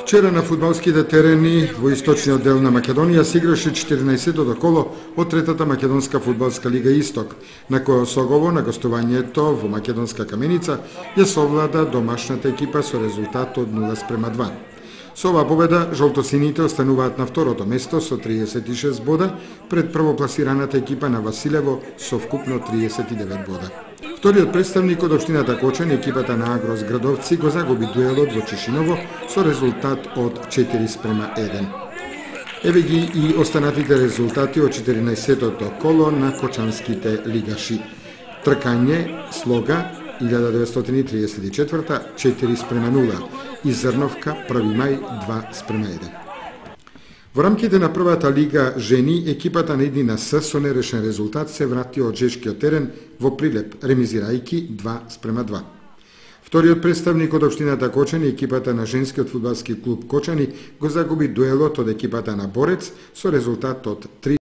Вчера на фудбалските терени во источниот дел на Македонија се играше 14-тото коло од третата македонска фудбалска лига Исток, на која Согово на гостувањето во Македонска Каменица ја совлада домашната екипа со резултат од 0:2. Со оваа победа жолтосините остануваат на второто место со 36 бода пред првопласираната екипа на Василево со вкупно 39 бода. Вториот представник од општината Кочани, екипата на Агрос Градовци, го загуби дуелот во Чешиново со резултат од 4:1. Еве ги и останатите резултати од 14-тото коло на кочанските лигаши. Тркање Слога 1934 4:0 и Зрновка 1 мај 2:1. Во рамките на првата лига жени, екипата на Иднина С со нерешен резултат се врати од жешкиот терен во Прилеп, ремизирајќи 2:2. Вториот представник од општината Кочани, екипата на женскиот фудбалски клуб Кочани, го загуби дуелот од екипата на Борец со резултат од 3